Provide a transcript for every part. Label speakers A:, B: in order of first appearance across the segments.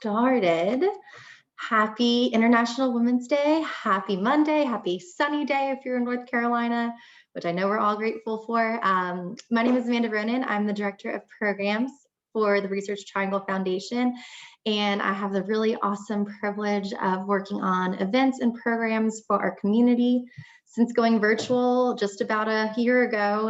A: started. Happy International Women's Day. Happy Monday. Happy sunny day if you're in North Carolina, which I know we're all grateful for. My name is Amanda Ronan. I'm the Director of Programs for the Research Triangle Foundation, and I have the really awesome privilege of working on events and programs for our community. Since going virtual just about a year ago,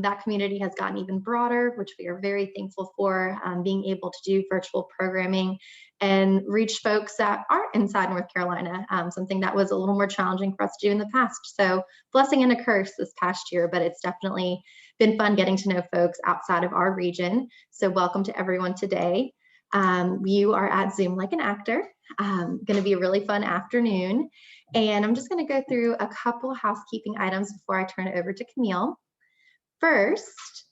A: that community has gotten even broader, which we are very thankful for, being able to do virtual programming and reach folks that aren't inside North Carolina, something that was a little more challenging for us to do in the past. So blessing and a curse this past year, but it's definitely been fun getting to know folks outside of our region. So welcome to everyone today. You are at Zoom Like an Actor. Going to be a really fun afternoon. And I'm just going to go through a couple housekeeping items before I turn it over to Camille. First,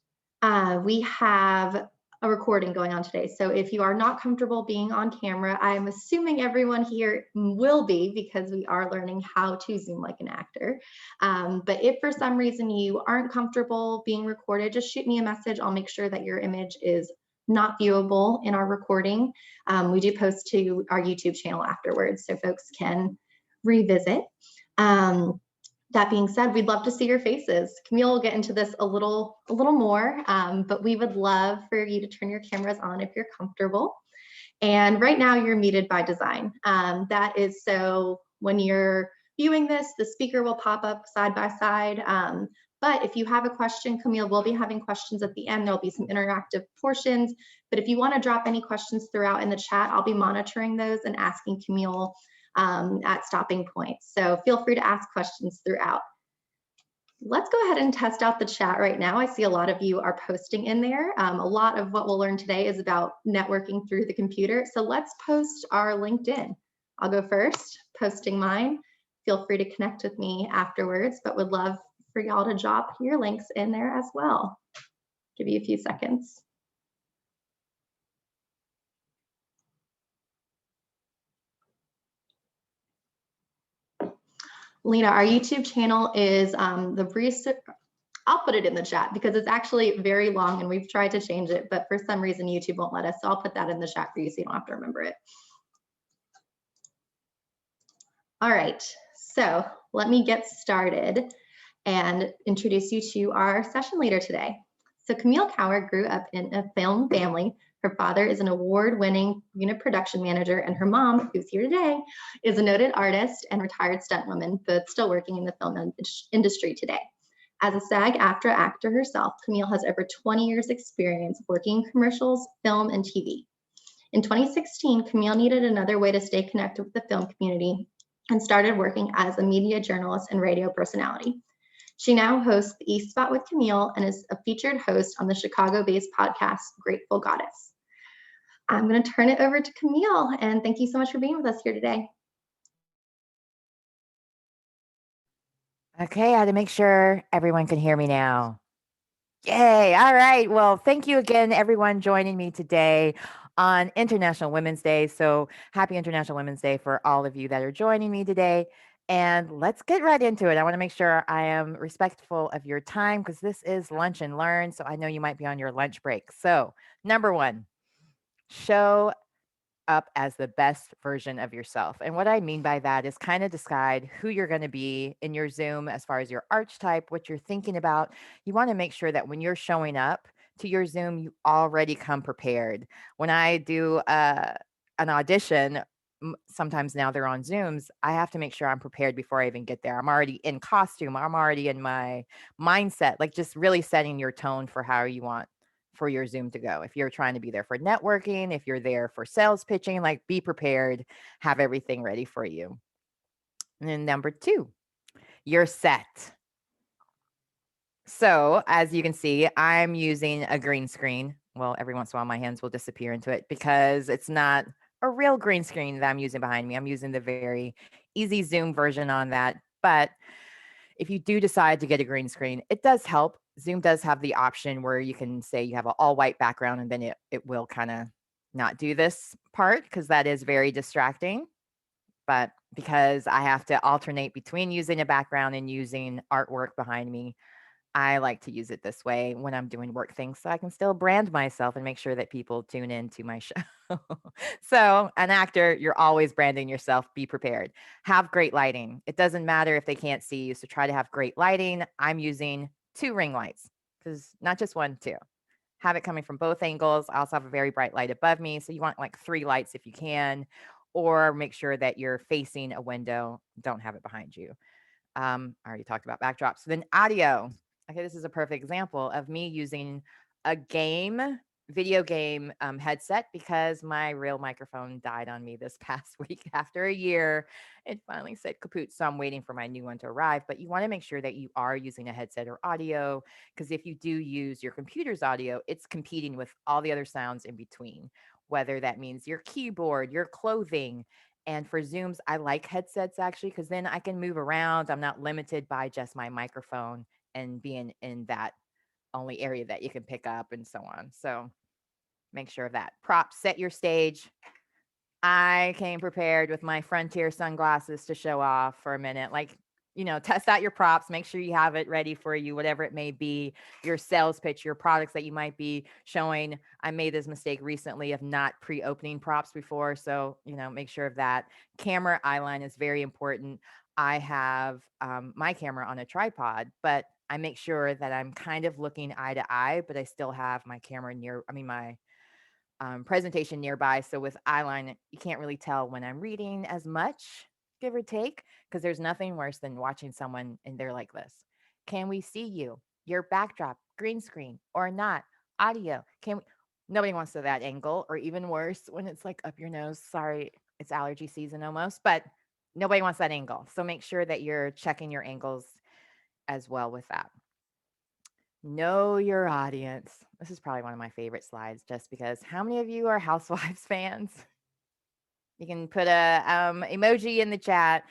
A: we have a recording going on today. So if you are not comfortable being on camera, I'm assuming everyone here will be, because we are learning how to Zoom like an actor. But if for some reason you aren't comfortable being recorded, just shoot me a message. I'll make sure that your image is not viewable in our recording. We do post to our YouTube channel afterwards so folks can revisit. That being said, we'd love to see your faces. Camille will get into this a little more, but we would love for you to turn your cameras on if you're comfortable. And right now you're muted by design. That is so when you're viewing this, the speaker will pop up side by side. But if you have a question, Camille will be having questions at the end. There'll be some interactive portions. But if you want to drop any questions throughout in the chat, I'll be monitoring those and asking Camille at stopping points. So feel free to ask questions throughout. Let's go ahead and test out the chat right now. I see a lot of you are posting in there. A lot of what we'll learn today is about networking through the computer. So let's post our LinkedIn. I'll go first, posting mine. Feel free to connect with me afterwards, but would love for y'all to drop your links in there as well. Give you a few seconds. Lena, our YouTube channel is the research. I'll put it in the chat because it's actually very long and we've tried to change it, but for some reason YouTube won't let us. So I'll put that in the chat for you so you don't have to remember it. All right, so let me get started and introduce you to our session leader today. So Camille Kauer grew up in a film family. Her father is an award-winning unit production manager, and her mom, who's here today, is a noted artist and retired stunt woman, both still working in the film industry today. As a SAG-AFTRA actor herself, Camille has over 20 years experience working in commercials, film, and TV. In 2016, Camille needed another way to stay connected with the film community and started working as a media journalist and radio personality. She now hosts the East Spot with Camille and is a featured host on the Chicago-based podcast, Grateful Goddess. I'm going to turn it over to Camille, and thank you so much for being with us here today.
B: Okay, I had to make sure everyone can hear me now. Yay, all right. Well, thank you again, everyone joining me today on International Women's Day. So happy International Women's Day for all of you that are joining me today. And let's get right into it. I want to make sure I am respectful of your time because this is Lunch and Learn. So I know you might be on your lunch break. So number one, show up as the best version of yourself. And what I mean by that is kind of decide who you're going to be in your Zoom as far as your archetype, what you're thinking about. You want to make sure that when you're showing up to your Zoom, you already come prepared. When I do an audition, sometimes now they're on Zooms, I have to make sure I'm prepared before I even get there. I'm already in costume. I'm already in my mindset, like just really setting your tone for how you want for your Zoom to go. If you're trying to be there for networking, if you're there for sales pitching, like be prepared, have everything ready for you. And then number two, you're set. So as you can see, I'm using a green screen. Well, every once in a while my hands will disappear into it because it's not a real green screen that I'm using behind me. I'm using the very easy Zoom version on that. But if you do decide to get a green screen, it does help. Zoom does have the option where you can say you have an all white background and then it will kind of not do this part because that is very distracting. But because I have to alternate between using a background and using artwork behind me, I like to use it this way when I'm doing work things so I can still brand myself and make sure that people tune into my show. So, an actor, you're always branding yourself. Be prepared. Have great lighting. It doesn't matter if they can't see you. So, try to have great lighting. I'm using 2 ring lights because not just one, 2. Have it coming from both angles. I also have a very bright light above me. So, you want like 3 lights if you can, or make sure that you're facing a window. Don't have it behind you. I already talked about backdrops. So then audio. Okay, this is a perfect example of me using a video game headset because my real microphone died on me this past week after a year. It finally said kaput. So I'm waiting for my new one to arrive. But you want to make sure that you are using a headset or audio because if you do use your computer's audio, it's competing with all the other sounds in between, whether that means your keyboard, your clothing, and for Zooms, I like headsets actually because then I can move around. I'm not limited by just my microphone and being in that only area that you can pick up and so on. So make sure of that. Props, set your stage. I came prepared with my Frontier sunglasses to show off for a minute. Like, test out your props, make sure you have it ready for you, whatever it may be, your sales pitch, your products that you might be showing. I made this mistake recently of not pre-opening props before. So, make sure of that. Camera eye line is very important. I have my camera on a tripod, but I make sure that I'm kind of looking eye to eye, but I still have my camera my presentation nearby. So with eyeline, you can't really tell when I'm reading as much, give or take, because there's nothing worse than watching someone and they're like this. Can we see you? Your backdrop, green screen or not? Audio. Can we? Nobody wants to that angle, or even worse, when it's like up your nose. Sorry, it's allergy season almost, but nobody wants that angle. So make sure that you're checking your angles as well with that. Know your audience. This is probably one of my favorite slides just because how many of you are Housewives fans? You can put a emoji in the chat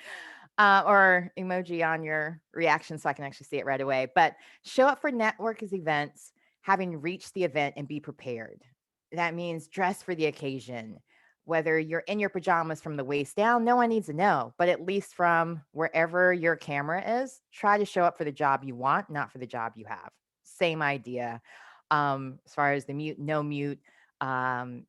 B: or emoji on your reaction so I can actually see it right away. But show up for networkers events, having reached the event and be prepared. That means dress for the occasion. Whether you're in your pajamas from the waist down, no one needs to know. But at least from wherever your camera is, try to show up for the job you want, not for the job you have. Same idea. As far as the mute, no mute,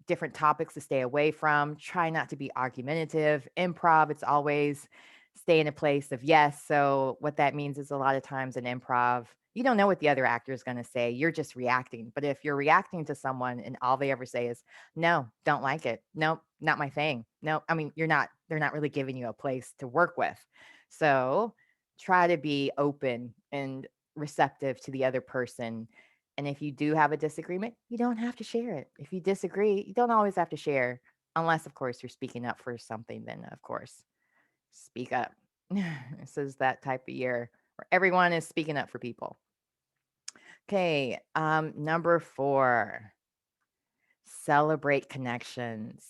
B: different topics to stay away from. Try not to be argumentative. Improv, it's always stay in a place of yes. So what that means is a lot of times in improv, you don't know what the other actor is going to say. You're just reacting. But if you're reacting to someone and all they ever say is, no, don't like it. Nope, not my thing. No, I mean, they're not really giving you a place to work with. So try to be open and receptive to the other person. And if you do have a disagreement, you don't have to share it. If you disagree, you don't always have to share, unless, of course, you're speaking up for something, then, of course, speak up. This is that type of year where everyone is speaking up for people. Okay, number 4, celebrate connections.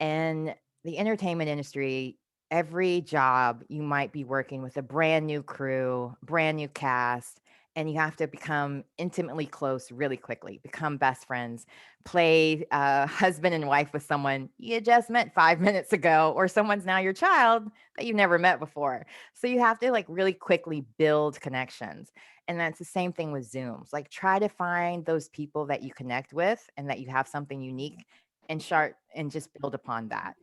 B: In the entertainment industry, every job you might be working with a brand new crew, brand new cast, and you have to become intimately close really quickly, become best friends, play husband and wife with someone you just met 5 minutes ago, or someone's now your child that you've never met before. So you have to like really quickly build connections. And that's the same thing with Zooms. Like try to find those people that you connect with and that you have something unique and start and just build upon that.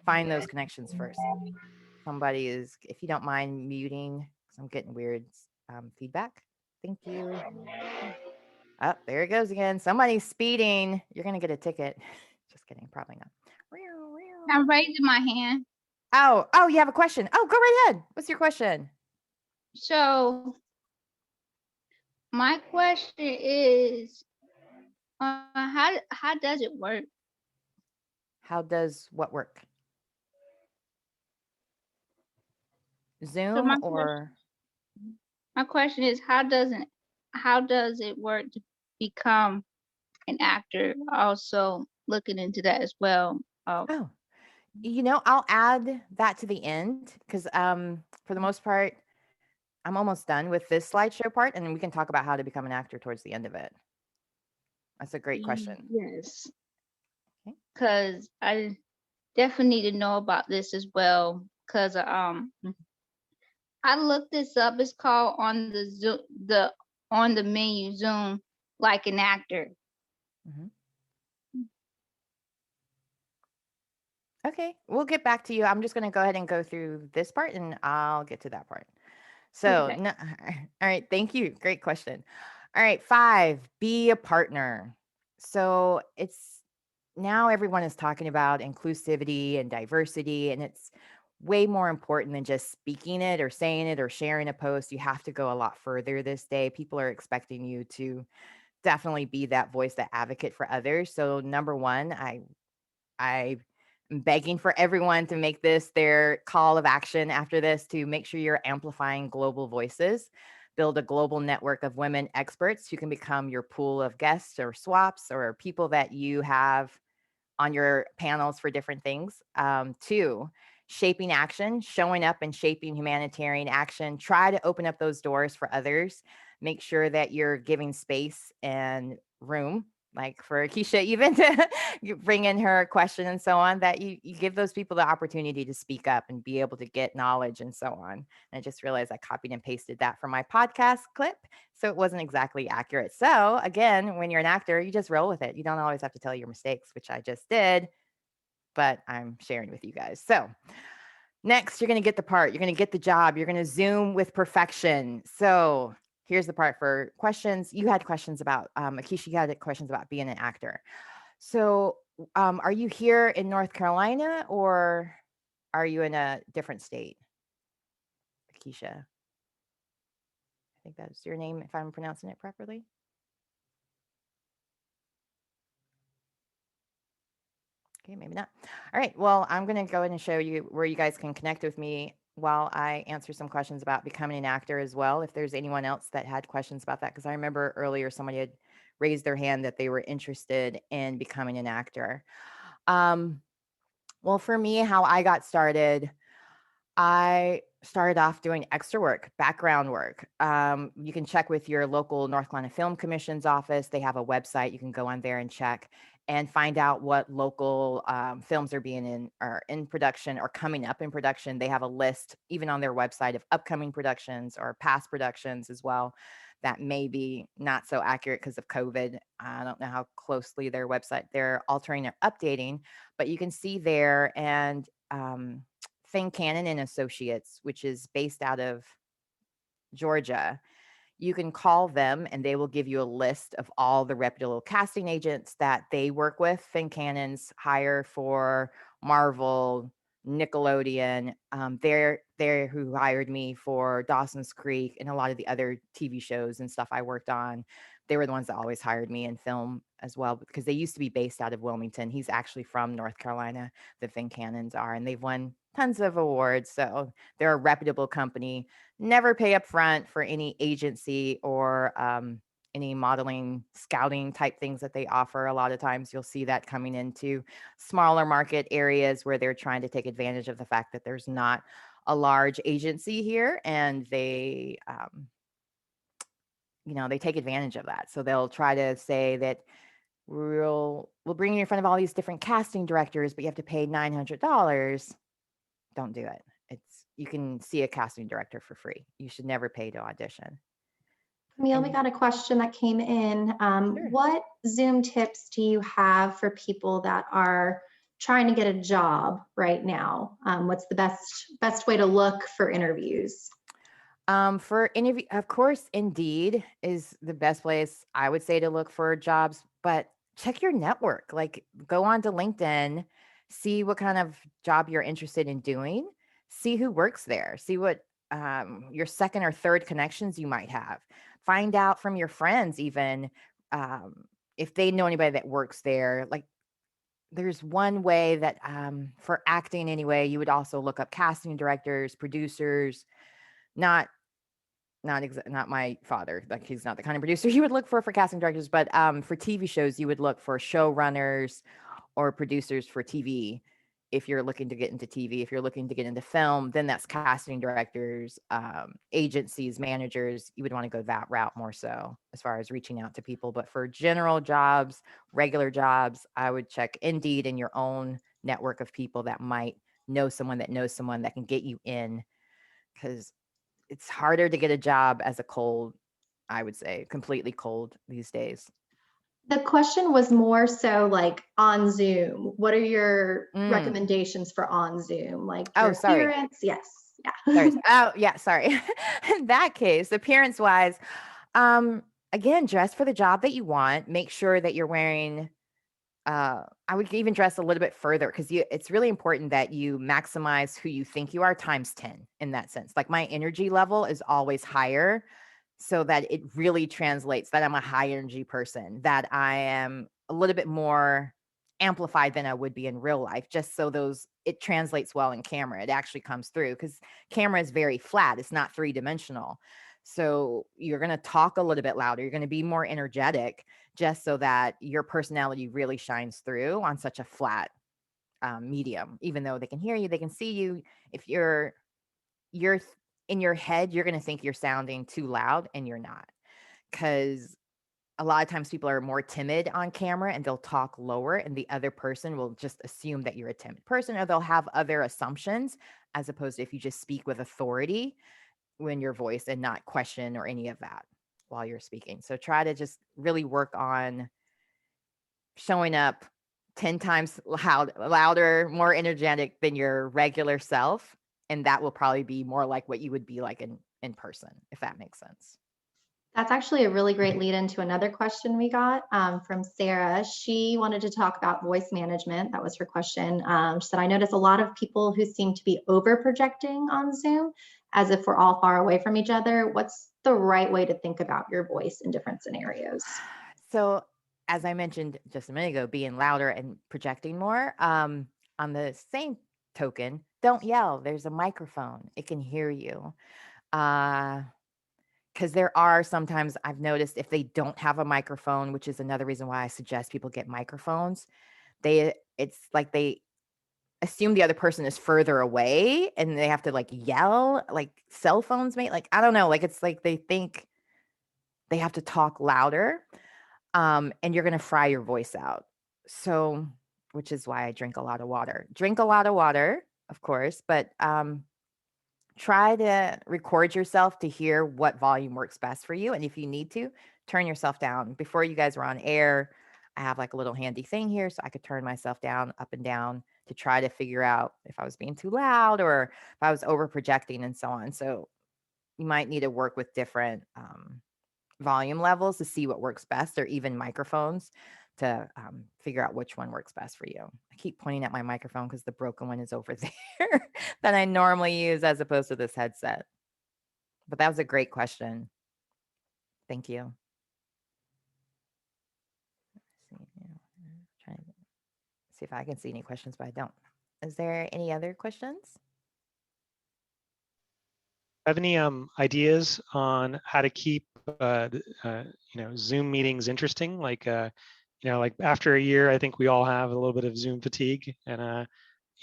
B: Find those connections first. Somebody is, if you don't mind muting, because I'm getting weird feedback. Thank you. Oh, there it goes again. Somebody's speeding. You're going to get a ticket. Just kidding. Probably not.
C: I'm raising my hand.
B: Oh, you have a question. Oh, go right ahead. What's your question?
C: So my question is, how does it work?
B: How does what work?
C: So
B: Zoom or
C: my question is, how does it work to become an actor? Also looking into that as well.
B: oh, I'll add that to the end because for the most part, I'm almost done with this slideshow part, and we can talk about how to become an actor towards the end of it. That's a great question.
C: Yes.
B: Okay.
C: Because I definitely need to know about this as well. Because I looked this up. It's called on on the menu Zoom like an actor?
B: Mhm. Okay, we'll get back to you. I'm just going to go ahead and go through this part and I'll get to that part. So,
C: Okay.
B: no, all right, thank you. Great question. All right, 5, be a partner. So, it's now everyone is talking about inclusivity and diversity, and it's way more important than just speaking it or saying it or sharing a post. You have to go a lot further this day. People are expecting you to definitely be that voice, that advocate for others. So, number one, I'm begging for everyone to make this their call of action after this, to make sure you're amplifying global voices. Build a global network of women experts who can become your pool of guests or swaps or people that you have on your panels for different things. 2, shaping action, showing up and shaping humanitarian action. Try to open up those doors for others. Make sure that you're giving space and room, like for Keisha, even to you bring in her question and so on, that you give those people the opportunity to speak up and be able to get knowledge and so on. And I just realized I copied and pasted that from my podcast clip, so it wasn't exactly accurate. So again, when you're an actor, you just roll with it. You don't always have to tell your mistakes, which I just did, but I'm sharing with you guys. So next, you're going to get the part. You're going to get the job. You're going to Zoom with perfection. So here's the part for questions. You had questions about, Akisha, you had questions about being an actor. So are you here in North Carolina or are you in a different state? Akisha, I think that's your name, if I'm pronouncing it properly. Okay, maybe not. All right. Well, I'm going to go ahead and show you where you guys can connect with me while I answer some questions about becoming an actor as well. If there's anyone else that had questions about that, because I remember earlier somebody had raised their hand that they were interested in becoming an actor. Well, for me, how I got started, I started off doing extra work, background work. You can check with your local North Carolina Film Commission's office. They have a website. You can go on there and check and find out what local films are being in or in production or coming up in production. They have a list, even on their website, of upcoming productions or past productions as well. That may be not so accurate because of COVID. I don't know how closely their website they're altering or updating, but you can see there. And Finn Cannon and Associates, which is based out of Georgia. You can call them and they will give you a list of all the reputable casting agents that they work with. Finn Cannon's hire for Marvel, Nickelodeon. They're who hired me for Dawson's Creek and a lot of the other TV shows and stuff I worked on. They were the ones that always hired me in film as well, because they used to be based out of Wilmington. He's actually from North Carolina, the Finn Cannons are, and they've won tons of awards. So they're a reputable company. Never pay up front for any agency or any modeling, scouting type things that they offer. A lot of times you'll see that coming into smaller market areas where they're trying to take advantage of the fact that there's not a large agency here, and they they take advantage of that. So they'll try to say that we'll bring you in front of all these different casting directors, but you have to pay $900. Don't do it. You can see a casting director for free. You should never pay to audition.
A: Camille, we got a question that came in.
B: Sure.
A: What Zoom tips do you have for people that are trying to get a job right now? What's the best way to look for interviews?
B: For interview, of course, Indeed is the best place I would say to look for jobs, but check your network. Like, go on to LinkedIn, see what kind of job you're interested in doing, see who works there, see what your second or third connections you might have. Find out from your friends, even if they know anybody that works there. Like, there's one way that for acting anyway, you would also look up casting directors, producers, not not my father, like he's not the kind of producer you would look for casting directors, but for TV shows you would look for showrunners or producers for TV. If you're looking to get into TV, if you're looking to get into film, then that's casting directors, agencies, managers. You would want to go that route more so as far as reaching out to people. But for general jobs, regular jobs, I would check Indeed in your own network of people that might know someone that knows someone that can get you in, because it's harder to get a job as a cold I would say, completely cold these days.
A: The question was more so like on Zoom. What are your recommendations for on Zoom? Like your
B: Sorry.
A: appearance? Yes.
B: Sorry.
A: Yeah.
B: Oh, yeah, sorry. In that case, appearance-wise, again, dress for the job that you want. Make sure that you're wearing I would even dress a little bit further because it's really important that you maximize who you think you are times 10 in that sense. Like my energy level is always higher so that it really translates that I'm a high energy person, that I am a little bit more amplified than I would be in real life, just so it translates well in camera. It actually comes through because camera is very flat. It's not three-dimensional. So you're going to talk a little bit louder. You're going to be more energetic just so that your personality really shines through on such a flat medium. Even though they can hear you, they can see you. If you're in your head, you're going to think you're sounding too loud, and you're not, because a lot of times people are more timid on camera and they'll talk lower, and the other person will just assume that you're a timid person, or they'll have other assumptions, as opposed to if you just speak with authority when your voice and not question or any of that while you're speaking. So try to just really work on showing up 10 times louder, more energetic than your regular self. And that will probably be more like what you would be like in person, if that makes sense.
A: That's actually a really great lead into another question we got from Sarah. She wanted to talk about voice management. That was her question. She said, I notice a lot of people who seem to be over projecting on Zoom as if we're all far away from each other. What's the right way to think about your voice in different scenarios?
B: So, as I mentioned just a minute ago, being louder and projecting more, on the same token, don't yell. There's a microphone, it can hear you. Because there are sometimes I've noticed if they don't have a microphone, which is another reason why I suggest people get microphones, it's like they assume the other person is further away and they have to like yell, like cell phones mate. Like, I don't know, like it's like they think they have to talk louder, and you're gonna fry your voice out. So, which is why I drink a lot of water. Drink a lot of water, of course, but try to record yourself to hear what volume works best for you. And if you need to, turn yourself down. Before you guys were on air, I have like a little handy thing here so I could turn myself down, up and down, to try to figure out if I was being too loud or if I was over projecting and so on. So you might need to work with different volume levels to see what works best, or even microphones to figure out which one works best for you. I keep pointing at my microphone because the broken one is over there that I normally use as opposed to this headset. But that was a great question. Thank you. Trying to see if I can see any questions, but I don't. Is there any other questions?
D: Have any ideas on how to keep Zoom meetings interesting? Like like after a year, I think we all have a little bit of Zoom fatigue, and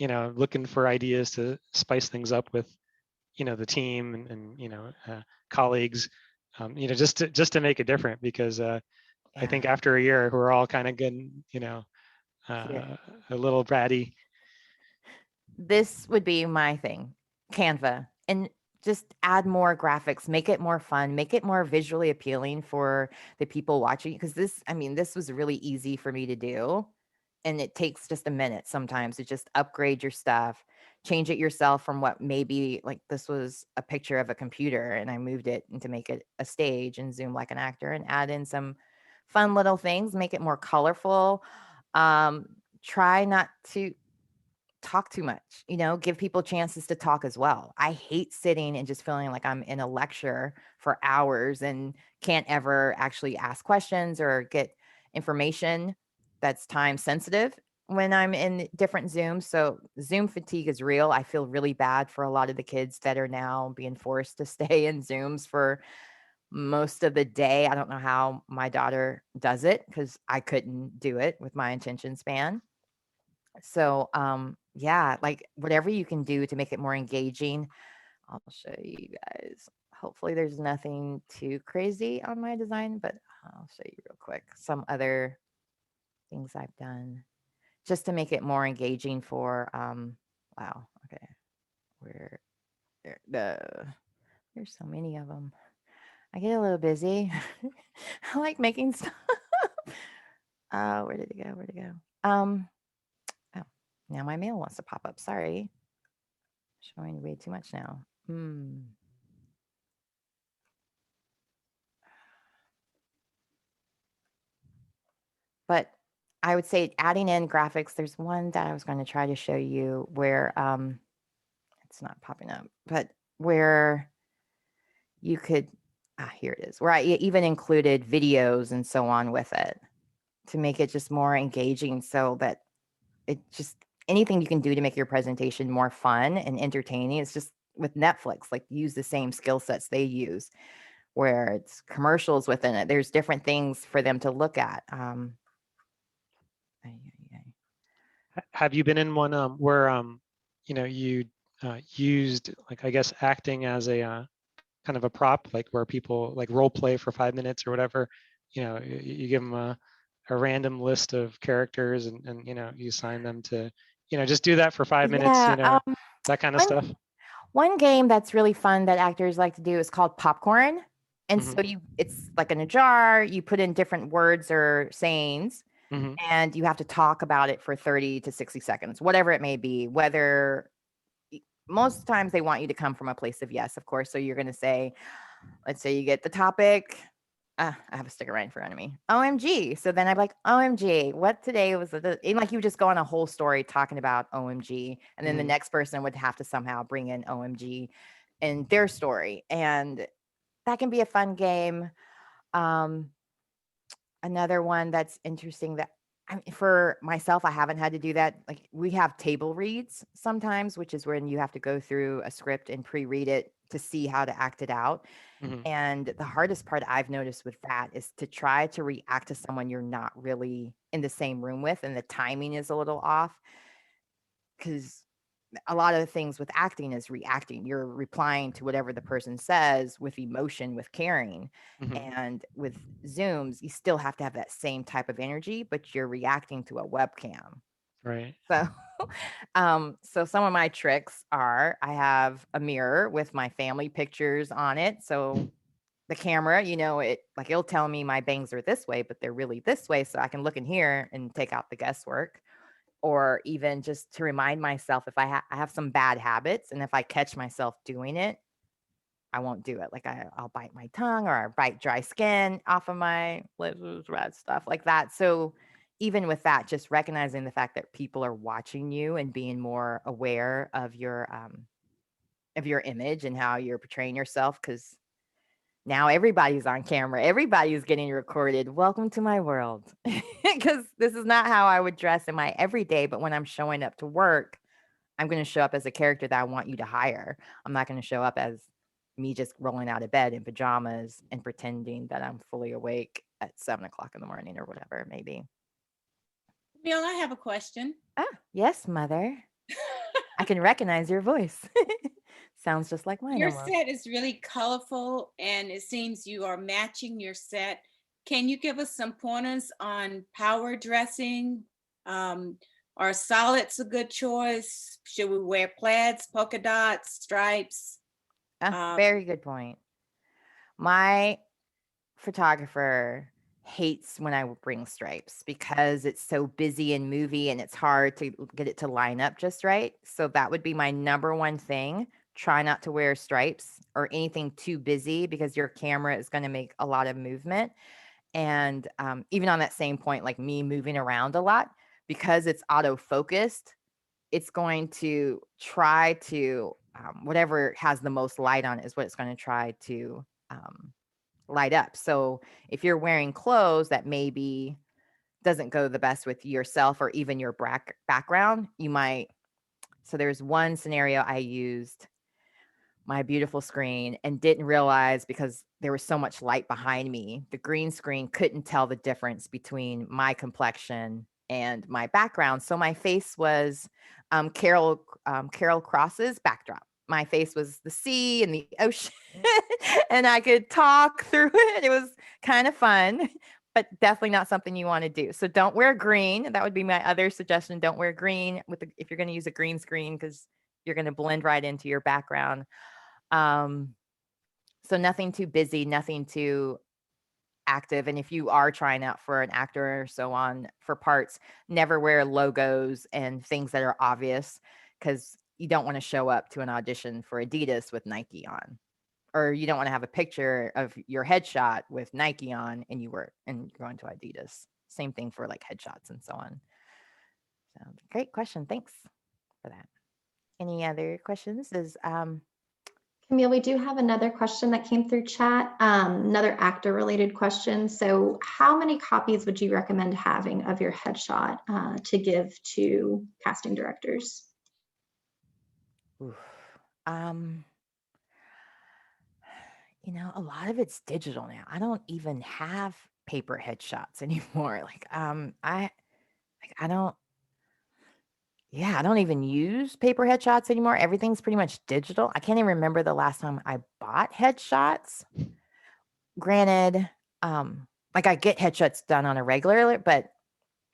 D: looking for ideas to spice things up with the team and colleagues, just to make it different, because I think after a year we're all kind of getting a little bratty.
B: This would be my thing, Canva, and just add more graphics, make it more fun, make it more visually appealing for the people watching. Because this was really easy for me to do. And it takes just a minute sometimes to just upgrade your stuff, change it yourself from what maybe like this was a picture of a computer and I moved it and to make it a stage and Zoom like an actor, and add in some fun little things, make it more colorful. Try not to talk too much, give people chances to talk as well. I hate sitting and just feeling like I'm in a lecture for hours and can't ever actually ask questions or get information that's time sensitive when I'm in different Zooms. So Zoom fatigue is real. I feel really bad for a lot of the kids that are now being forced to stay in Zooms for most of the day. I don't know how my daughter does it because I couldn't do it with my attention span. So, yeah, like whatever you can do to make it more engaging, I'll show you guys. Hopefully there's nothing too crazy on my design, but I'll show you real quick some other things I've done just to make it more engaging for, wow, okay. Where there's so many of them. I get a little busy. I like making stuff. Where did it go? Where'd it go? Oh, now my mail wants to pop up. Sorry. Showing way too much now. But I would say adding in graphics, there's one that I was going to try to show you where it's not popping up, but where you could, here it is, where I even included videos and so on with it to make it just more engaging, so that it just, anything you can do to make your presentation more fun and entertaining. It's just with Netflix, like use the same skill sets they use, where it's commercials within it. There's different things for them to look at.
D: Have you been in one where you used, like, I guess, acting as a kind of a prop, like where people like role play for 5 minutes or whatever? You give them a random list of characters and you assign them to just do that for 5 minutes, that kind of stuff.
B: One game that's really fun that actors like to do is called popcorn. And so it's like in a jar, you put in different words or sayings, and you have to talk about it for 30 to 60 seconds, whatever it may be. Whether most times they want you to come from a place of yes, of course. So you're going to say, let's say you get the topic. I have a sticker right in front of me. OMG. So then I'm like, OMG, what today was and like you would just go on a whole story talking about OMG. And then the next person would have to somehow bring in OMG in their story. And that can be a fun game. Another one that's interesting that for myself, I haven't had to do that. Like we have table reads sometimes, which is when you have to go through a script and pre-read it to see how to act it out. And the hardest part I've noticed with that is to try to react to someone you're not really in the same room with, and the timing is a little off. Because a lot of the things with acting is reacting. You're replying to whatever the person says with emotion, with caring. And with Zooms, you still have to have that same type of energy, but you're reacting to a webcam.
D: Right.
B: So, so some of my tricks are I have a mirror with my family pictures on it. So the camera, it'll tell me my bangs are this way, but they're really this way. So I can look in here and take out the guesswork. Or even just to remind myself if I have some bad habits, and if I catch myself doing it, I won't do it. Like I'll bite my tongue, or I bite dry skin off of my lips, red stuff like that. So even with that, just recognizing the fact that people are watching you and being more aware of your image and how you're portraying yourself, because now everybody's on camera. Everybody's getting recorded. Welcome to my world. Because this is not how I would dress in my everyday, but when I'm showing up to work, I'm going to show up as a character that I want you to hire. I'm not going to show up as me just rolling out of bed in pajamas and pretending that I'm fully awake at 7:00 in the morning or whatever it may be.
E: Camille, I have a question.
B: Yes, mother. I can recognize your voice. Sounds just like mine.
E: Your
B: almost.
E: set is really colorful, and it seems you are matching your set. Can you give us some pointers on power dressing? Are solids a good choice? Should we wear plaids, polka dots, stripes?
B: Very good point. My photographer hates when I bring stripes because it's so busy and movie and it's hard to get it to line up just right. So that would be my number one thing. Try not to wear stripes or anything too busy, because your camera is going to make a lot of movement. And even on that same point, like me moving around a lot, because it's auto focused, it's going to try to whatever has the most light on it is what it's going to try to light up. So if you're wearing clothes that maybe doesn't go the best with yourself or even your background, you might. So there's one scenario I used my beautiful screen and didn't realize, because there was so much light behind me, the green screen couldn't tell the difference between my complexion and my background. So my face was Carol Cross's backdrop. My face was the sea and the ocean, and I could talk through it. It was kind of fun, but definitely not something you want to do. So don't wear green. That would be my other suggestion. Don't wear green if you're going to use a green screen, because you're going to blend right into your background. So nothing too busy, nothing too active. And if you are trying out for an actor or so on for parts, never wear logos and things that are obvious, because you don't want to show up to an audition for Adidas with Nike on, or you don't want to have a picture of your headshot with Nike on and you're going to Adidas. Same thing for like headshots and so on. So great question. Thanks for that. Any other questions?
A: Camille, we do have another question that came through chat, another actor related question. So how many copies would you recommend having of your headshot to give to casting directors?
B: Oof. You know, a lot of it's digital now. I don't even have paper headshots anymore. I don't even use paper headshots anymore. Everything's pretty much digital. I can't even remember the last time I bought headshots. Granted, like I get headshots done on a regular, but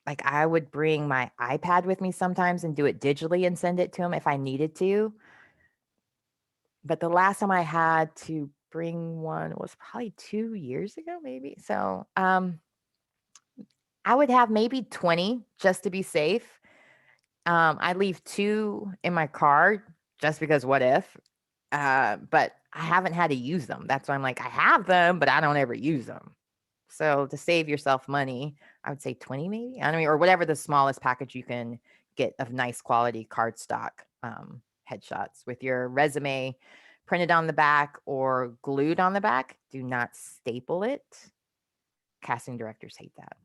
B: like I would bring my iPad with me sometimes and do it digitally and send it to them if I needed to. But the last time I had to bring one was probably 2 years ago, maybe. So I would have maybe 20 just to be safe. I leave 2 in my car just because what if? But I haven't had to use them. That's why I'm like, I have them, but I don't ever use them. So to save yourself money, I would say 20 maybe. I mean, or whatever the smallest package you can get of nice quality cardstock headshots with your resume printed on the back or glued on the back. Do not staple it. Casting directors hate that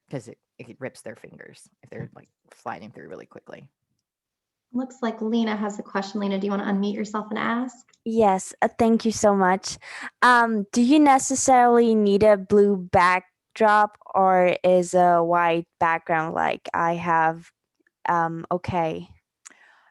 B: because it rips their fingers if they're like sliding through really quickly.
A: Looks like Lena has a question. Lena, do you want to unmute yourself and ask?
F: Yes, thank you so much. Do you necessarily need a blue backdrop, or is a white background like I have okay?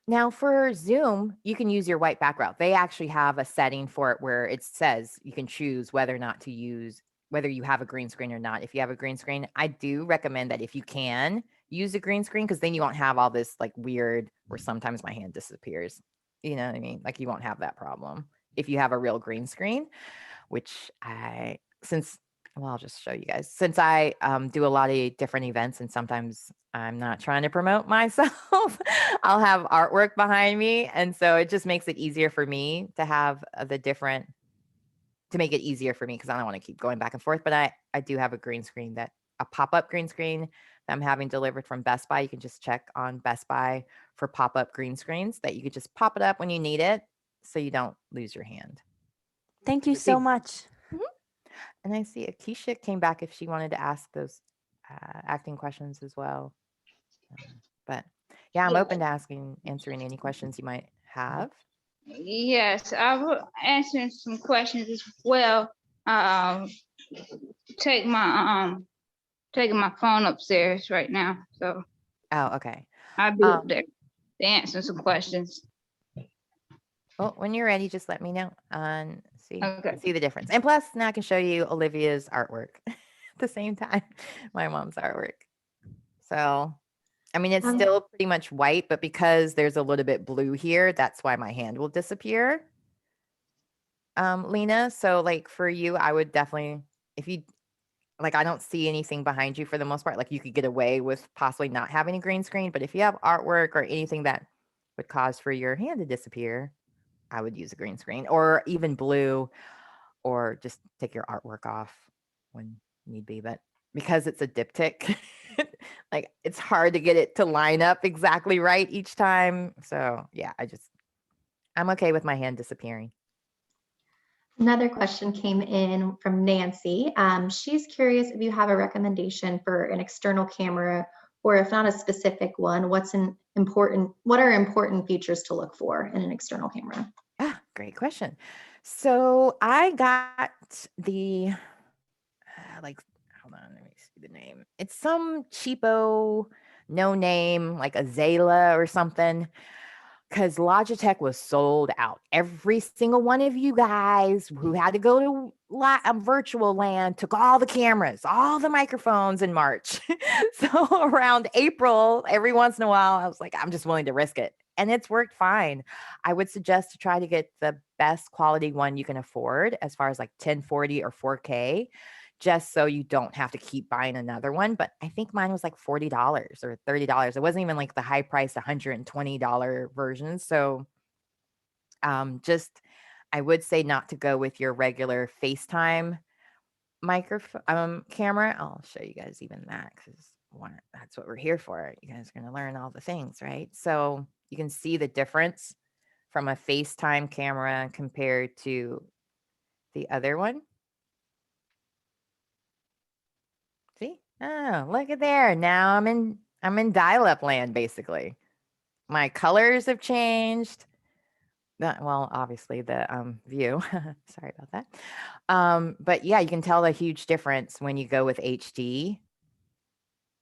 B: Now for Zoom, you can use your white background. They actually have a setting for it where it says you can choose whether you have a green screen or not. If you have a green screen, I do recommend that if you can use a green screen, because then you won't have all this like weird where sometimes my hand disappears. You know what I mean? Like you won't have that problem if you have a real green screen, which I'll just show you guys. Since I do a lot of different events and sometimes I'm not trying to promote myself, I'll have artwork behind me. And so it just makes it easier for me to have to make it easier for me because I don't want to keep going back and forth. But I do have a green screen, a pop-up green screen that I'm having delivered from Best Buy. You can just check on Best Buy for pop-up green screens that you could just pop it up when you need it so you don't lose your hand.
F: Thank you so much.
B: And I see Akeisha came back if she wanted to ask those acting questions as well. But yeah, I'm open to answering any questions you might have.
C: Yes, I will answer some questions as well. Taking my phone upstairs right now, so.
B: Oh, okay.
C: I'll be up there to answer some questions.
B: Well, when you're ready, just let me know and see the difference. And plus, now I can show you Olivia's artwork at the same time, my mom's artwork. So, I mean, it's still pretty much white, but because there's a little bit blue here, that's why my hand will disappear. Lena, so like for you, I would definitely, if you, like, I don't see anything behind you for the most part. Like you could get away with possibly not having a green screen, but if you have artwork or anything that would cause for your hand to disappear, I would use a green screen or even blue, or just take your artwork off when need be. But because it's a diptych, like it's hard to get it to line up exactly right each time. So yeah, I'm okay with my hand disappearing.
A: Another question came in from Nancy. She's curious if you have a recommendation for an external camera, or if not a specific one, what are important features to look for in an external camera?
B: Ah, great question. So I got the, hold on, let me see the name. It's some cheapo, no name, like a Zala or something. because Logitech was sold out. Every single one of you guys who had to go to virtual land took all the cameras, all the microphones in March. So around April, every once in a while, I was like, I'm just willing to risk it. And it's worked fine. I would suggest to try to get the best quality one you can afford as far as like 1040 or 4K, just so you don't have to keep buying another one. But I think mine was like $40 or $30. It wasn't even like the high price $120 version. So just, I would say not to go with your regular FaceTime microphone camera. I'll show you guys even that, because that's what we're here for. You guys are going to learn all the things, right? So you can see the difference from a FaceTime camera compared to the other one. See? Oh, look at there. Now I'm in dial-up land, basically. My colors have changed. Well, obviously the view. Sorry about that. But yeah, you can tell the huge difference when you go with HD.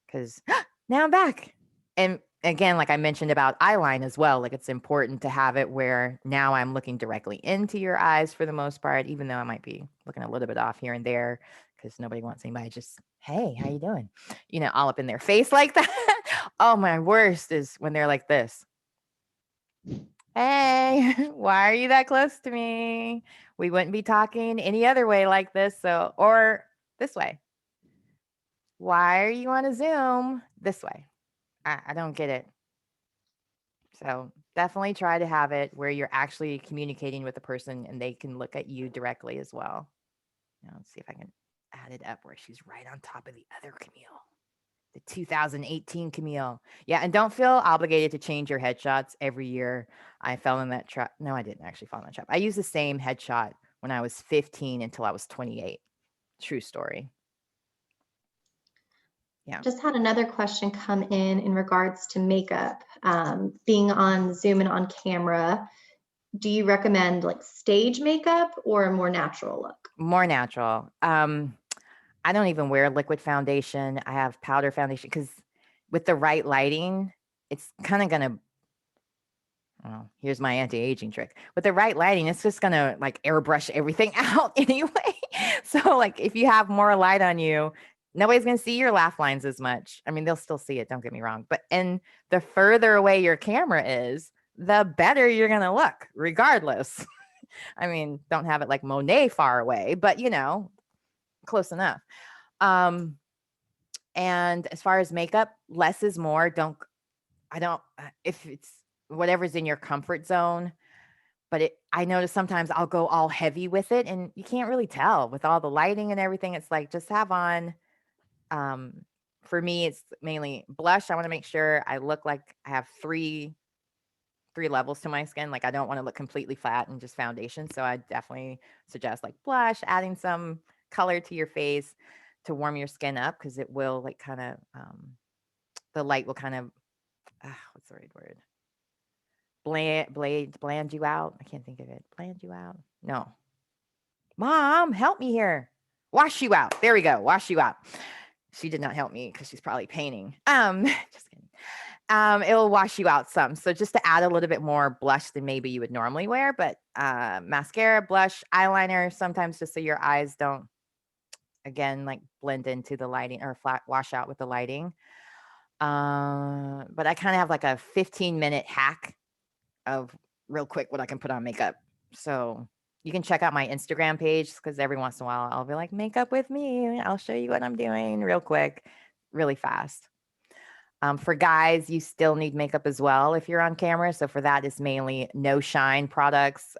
B: Because now I'm back. And again, like I mentioned about eyeline as well, like it's important to have it where now I'm looking directly into your eyes for the most part, even though I might be looking a little bit off here and there, because nobody wants anybody just, hey, how you doing? All up in their face like that. Oh, my worst is when they're like this. Hey, why are you that close to me? We wouldn't be talking any other way like this. So, or this way. Why are you on a Zoom this way? I don't get it. So definitely try to have it where you're actually communicating with the person and they can look at you directly as well. Now, let's see if I can add it up where she's right on top of the other Camille, the 2018 Camille. Yeah, and don't feel obligated to change your headshots every year. I fell in that trap. No, I didn't actually fall in that trap. I used the same headshot when I was 15 until I was 28. True story. Yeah.
A: Just had another question come in regards to makeup. Being on Zoom and on camera, do you recommend like stage makeup or a more natural look?
B: More natural. I don't even wear liquid foundation. I have powder foundation because with the right lighting, it's kind of going to, well, here's my anti-aging trick. With the right lighting, it's just going to like airbrush everything out anyway. So like if you have more light on you, nobody's going to see your laugh lines as much. I mean, they'll still see it, don't get me wrong. But and the further away your camera is, the better you're going to look regardless. I mean, don't have it like Monet far away, but close enough. And as far as makeup, less is more. If it's whatever's in your comfort zone, but I notice sometimes I'll go all heavy with it and you can't really tell with all the lighting and everything. It's like, just have on, for me, it's mainly blush. I want to make sure I look like I have three levels to my skin. Like I don't want to look completely flat and just foundation. So I definitely suggest like blush, adding some color to your face to warm your skin up, because it will like kind of the light will kind of what's the right word, bland you out. I can't think of it. Bland you out. No, Mom, help me here. Wash you out. There we go. Wash you out. She did not help me because she's probably painting. Just kidding. It will wash you out some. So just to add a little bit more blush than maybe you would normally wear, but mascara, blush, eyeliner, sometimes just so your eyes don't, again, like blend into the lighting or flat wash out with the lighting. But I kind of have like a 15-minute hack of real quick what I can put on makeup. So you can check out my Instagram page, because every once in a while I'll be like, makeup with me. I'll show you what I'm doing real quick, really fast. For guys, you still need makeup as well if you're on camera. So for that, it's mainly no shine products,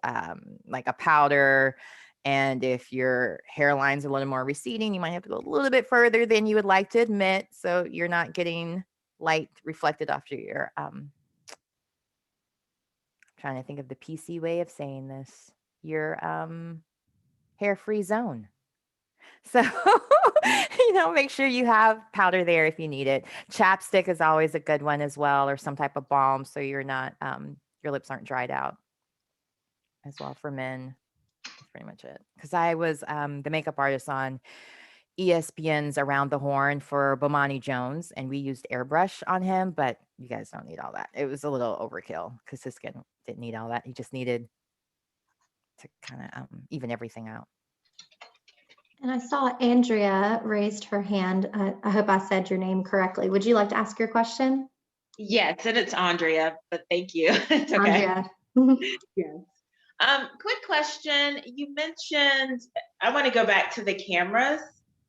B: like a powder. And if your hairline's a little more receding, you might have to go a little bit further than you would like to admit, so you're not getting light reflected off your trying to think of the PC way of saying this, your hair-free zone. So, make sure you have powder there if you need it. Chapstick is always a good one as well, or some type of balm, so you're not, your lips aren't dried out as well. For men, that's pretty much it. Because I was the makeup artist on ESPN's Around the Horn for Bomani Jones, and we used airbrush on him, but you guys don't need all that. It was a little overkill because his skin didn't need all that. He just needed to kind of even everything out.
A: And I saw Andrea raised her hand. I hope I said your name correctly. Would you like to ask your question?
G: Yes, and it's Andrea, but thank you. It's okay.
A: Andrea.
G: Yes. Quick question. You mentioned, I want to go back to the cameras.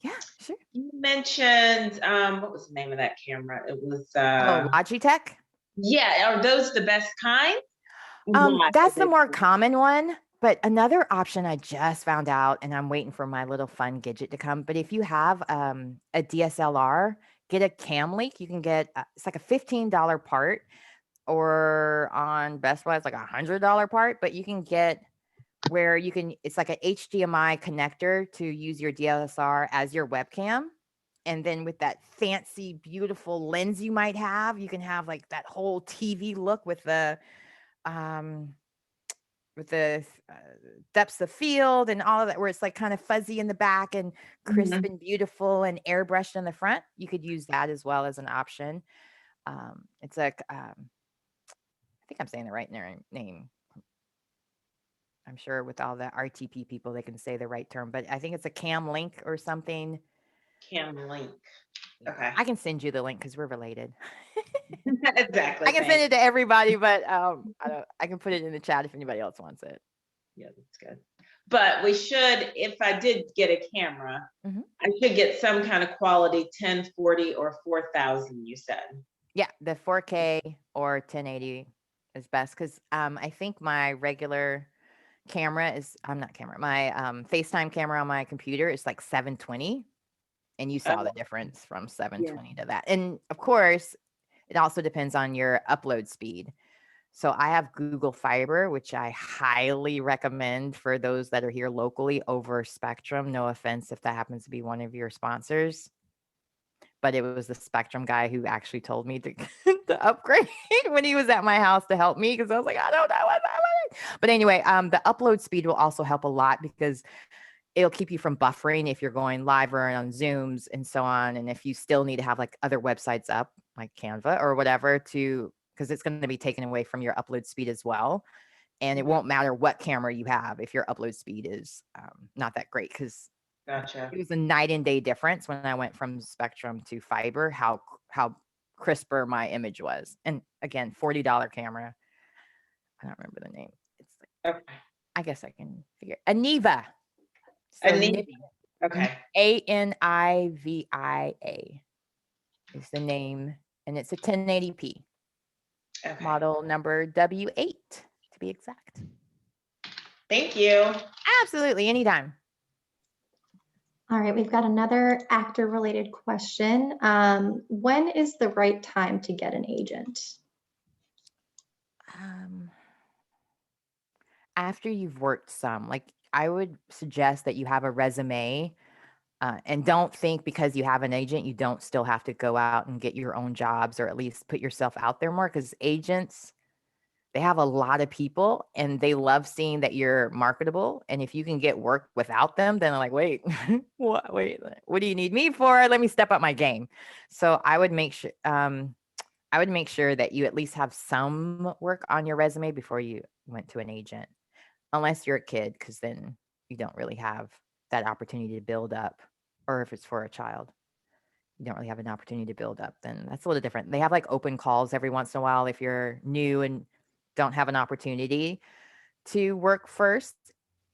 B: Yeah, sure.
G: You mentioned, what was the name of that camera? It was,
B: Logitech.
G: yeah, are those the best kind?
B: That's the more common one. But another option I just found out, and I'm waiting for my little fun gadget to come. But if you have a DSLR, get a cam link. You can get it's like a $15 part, or on Best Buy it's like $100 part. But you can get where you can. It's like a HDMI connector to use your DSLR as your webcam. And then with that fancy, beautiful lens you might have, you can have like that whole TV look with the depths of field and all of that, where it's like kind of fuzzy in the back and crisp and beautiful and airbrushed in the front. You could use that as well as an option. It's like, I think I'm saying the right name. I'm sure with all the RTP people, they can say the right term, but I think it's a cam link or something.
G: Cam link. Okay.
B: I can send you the link because we're related.
G: Exactly.
B: I can send it to everybody, but I can put it in the chat if anybody else wants it.
G: Yeah, that's good. But we should, if I did get a camera, I should get some kind of quality 1040 or 4000, you said.
B: Yeah, the 4K or 1080 is best because I think my regular camera is, my FaceTime camera on my computer is like 720. And you saw the difference from 720 to that. And of course, it also depends on your upload speed. So I have Google Fiber, which I highly recommend for those that are here locally over Spectrum. No offense if that happens to be one of your sponsors. But it was the Spectrum guy who actually told me to, to upgrade when he was at my house to help me because I was like, I don't know what's happening. But anyway, the upload speed will also help a lot because it'll keep you from buffering if you're going live or on Zooms and so on. And if you still need to have like other websites up, like Canva or whatever, because it's going to be taken away from your upload speed as well. And it won't matter what camera you have if your upload speed is not that great, because it was a night and day difference when I went from Spectrum to Fiber, how crisper my image was. And again, $40 camera. I don't remember the name. It's like, I guess I can figure it. Aniva. So
G: Aniva. Okay.
B: ANIVIA is the name, and it's a 1080p. Model number W8 to be exact.
G: Thank you.
B: Absolutely, anytime.
A: All right, we've got another actor related question. When is the right time to get an agent?
B: After you've worked some, like I would suggest that you have a resume, and don't think because you have an agent, you don't still have to go out and get your own jobs or at least put yourself out there more, because agents, they have a lot of people and they love seeing that you're marketable. And if you can get work without them, then they're like, wait, what do you need me for? Let me step up my game. So I would make sure, that you at least have some work on your resume before you went to an agent, unless you're a kid, because then you don't really have that opportunity to build up. Or if it's for a child, you don't really have an opportunity to build up, then that's a little different. They have like open calls every once in a while if you're new and don't have an opportunity to work first,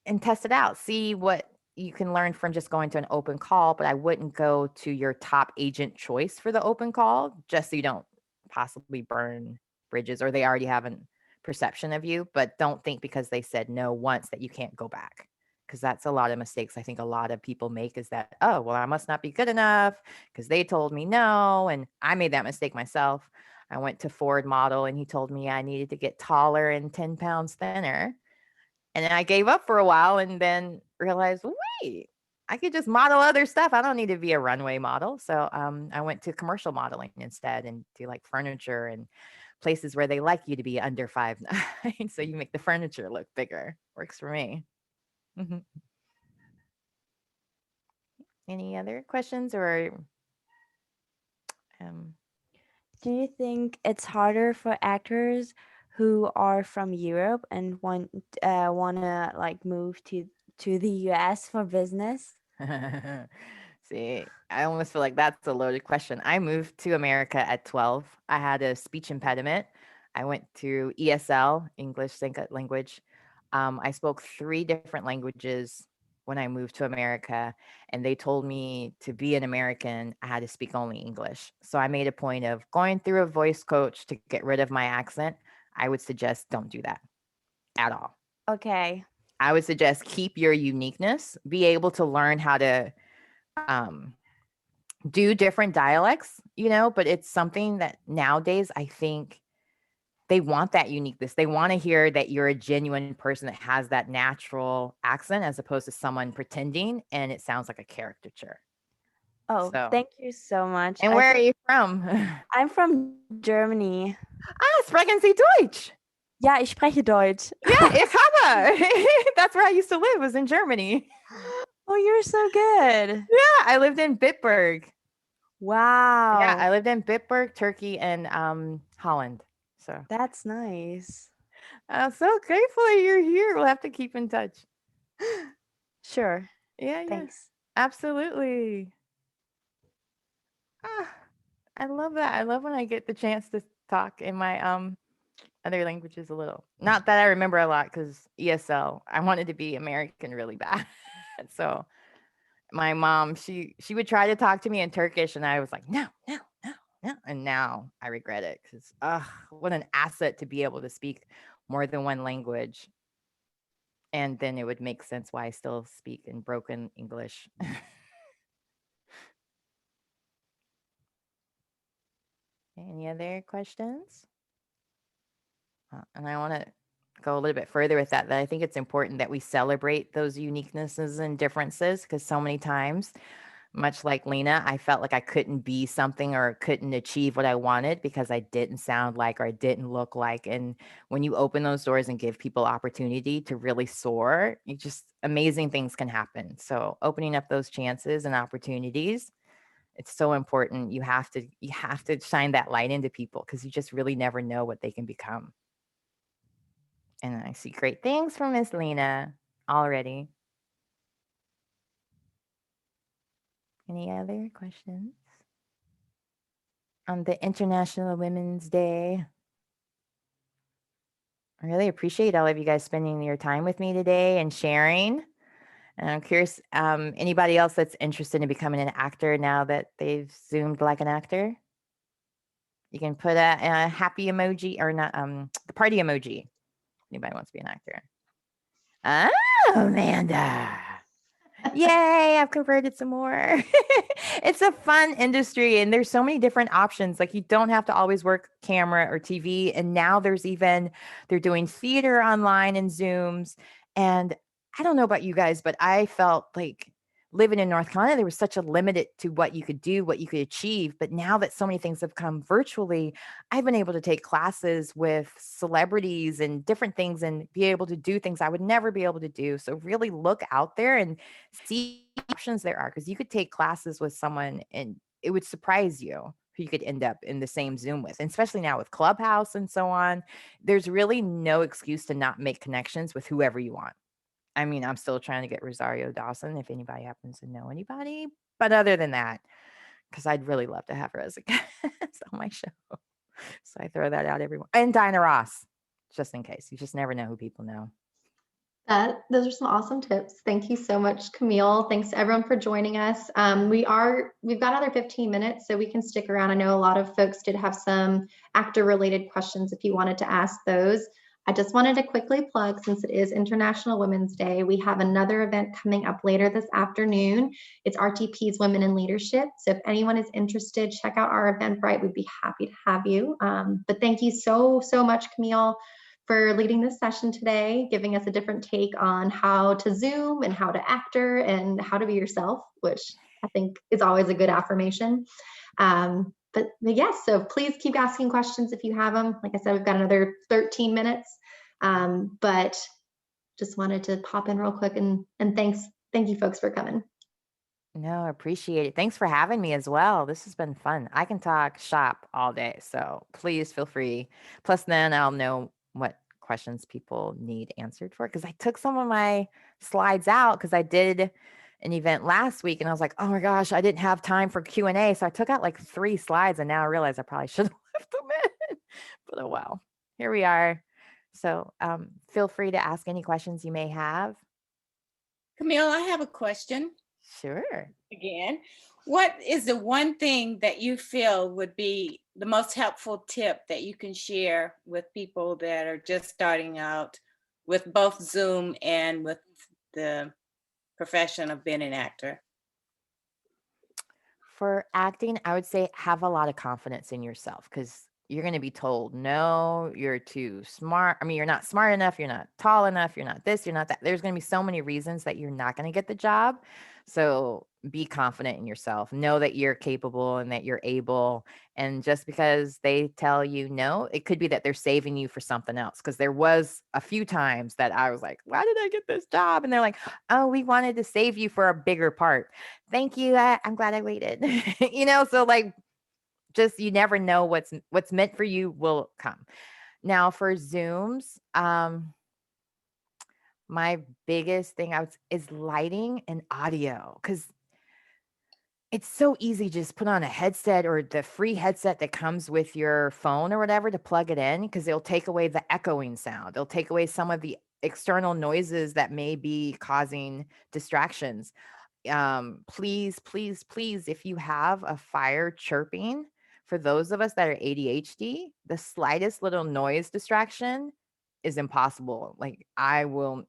B: and test it out. See what you can learn from just going to an open call, but I wouldn't go to your top agent choice for the open call, just so you don't possibly burn bridges or they already have a perception of you. But don't think because they said no once that you can't go back, because that's a lot of mistakes I think a lot of people make, is that, oh, well, I must not be good enough because they told me no. And I made that mistake myself. I went to Ford Model and he told me I needed to get taller and 10 pounds thinner. And then I gave up for a while and then realized, wait, I could just model other stuff. I don't need to be a runway model. So I went to commercial modeling instead and do like furniture and places where they like you to be under 5'9". So you make the furniture look bigger. Works for me. Any other questions or
F: Do you think it's harder for actors who are from Europe and wanna like move to the US for business?
B: See, I almost feel like that's a loaded question. I moved to America at 12. I had a speech impediment. I went through ESL, English Second Language. I spoke 3 different languages when I moved to America, and they told me to be an American, I had to speak only English. So I made a point of going through a voice coach to get rid of my accent. I would suggest don't do that at all.
F: Okay.
B: I would suggest keep your uniqueness, be able to learn how to do different dialects, but it's something that nowadays I think they want that uniqueness. They want to hear that you're a genuine person that has that natural accent as opposed to someone pretending and it sounds like a caricature.
F: Oh,
B: So,
F: thank you so much.
B: and where are you from?
F: I'm from Germany.
B: Sprechen Sie Deutsch?
F: Ja, ich spreche Deutsch.
B: Yeah, ich habe. That's where I used to live, was in Germany.
F: Oh, you're so good.
B: Yeah, I lived in Bitburg.
F: Wow.
B: Yeah, I lived in Bitburg, Turkey, and Holland. So
F: That's nice.
B: I'm so grateful you're here. We'll have to keep in touch.
F: Sure.
B: Yeah,
F: Thanks.
B: absolutely. I love that. I love when I get the chance to talk in my other languages a little. Not that I remember a lot because ESL. I wanted to be American really bad. So my mom, she would try to talk to me in Turkish, and I was like, no. And now I regret it because what an asset to be able to speak more than one language. And then it would make sense why I still speak in broken English. Any other questions? And I want to go a little bit further with that I think it's important that we celebrate those uniquenesses and differences because so many times, much like Lena, I felt like I couldn't be something or couldn't achieve what I wanted because I didn't sound like or I didn't look like. And when you open those doors and give people opportunity to really soar, amazing things can happen. So opening up those chances and opportunities, it's so important. You have to shine that light into people because you just really never know what they can become. And I see great things from Miss Lena already. Any other questions on the International Women's Day? I really appreciate all of you guys spending your time with me today and sharing. And I'm curious, anybody else that's interested in becoming an actor now that they've Zoomed like an actor? You can put a happy emoji or not, the party emoji. Anybody wants to be an actor? Oh, Amanda. Yay, I've converted some more. It's a fun industry and there's so many different options. Like you don't have to always work camera or TV. And now they're doing theater online and Zooms. And I don't know about you guys, but I felt like living in North Carolina, there was such a limit to what you could do, what you could achieve. But now that so many things have come virtually, I've been able to take classes with celebrities and different things and be able to do things I would never be able to do. So really look out there and see options there are because you could take classes with someone and it would surprise you who you could end up in the same Zoom with, and especially now with Clubhouse and so on. There's really no excuse to not make connections with whoever you want. I mean, I'm still trying to get Rosario Dawson if anybody happens to know anybody. But other than that, because I'd really love to have her as a guest on my show. So I throw that out everyone. And Dinah Ross, just in case. You just never know who people know.
A: Those are some awesome tips. Thank you so much, Camille. Thanks to everyone for joining us. We've got another 15 minutes, so we can stick around. I know a lot of folks did have some actor-related questions if you wanted to ask those. I just wanted to quickly plug, since it is International Women's Day, we have another event coming up later this afternoon. It's RTP's Women in Leadership. So if anyone is interested, check out our Eventbrite. We'd be happy to have you. But thank you so much, Camille, for leading this session today, giving us a different take on how to Zoom and how to actor and how to be yourself, which I think is always a good affirmation. But yes, so please keep asking questions if you have them. Like I said, we've got another 13 minutes, but just wanted to pop in real quick and thank you folks for coming.
B: No, I appreciate it. Thanks for having me as well. This has been fun. I can talk shop all day, so please feel free. Plus, then I'll know what questions people need answered for, because I took some of my slides out because I did an event last week and I was like, oh my gosh, I didn't have time for Q&A. So I took out like 3 slides and now I realize I probably should have left them in. But oh well, here we are. So feel free to ask any questions you may have.
E: Camille, I have a question.
B: Sure.
E: Again, what is the one thing that you feel would be the most helpful tip that you can share with people that are just starting out with both Zoom and with the profession of being an actor?
B: For acting, I would say have a lot of confidence in yourself, because you're going to be told, no, you're too smart. I mean, you're not smart enough. You're not tall enough. You're not this, you're not that. There's going to be so many reasons that you're not going to get the job. So be confident in yourself. Know that you're capable and that you're able. And just because they tell you no, it could be that they're saving you for something else. Because there was a few times that I was like, why did I get this job? And they're like, oh, we wanted to save you for a bigger part. Thank you. I'm glad I waited. So like, just, you never know what's meant for you will come. Now for Zooms, my biggest thing is lighting and audio, because it's so easy to just put on a headset or the free headset that comes with your phone or whatever to plug it in, because it'll take away the echoing sound. It'll take away some of the external noises that may be causing distractions. Please, please, please, if you have a fire chirping, for those of us that are ADHD, the slightest little noise distraction is impossible. Like I won't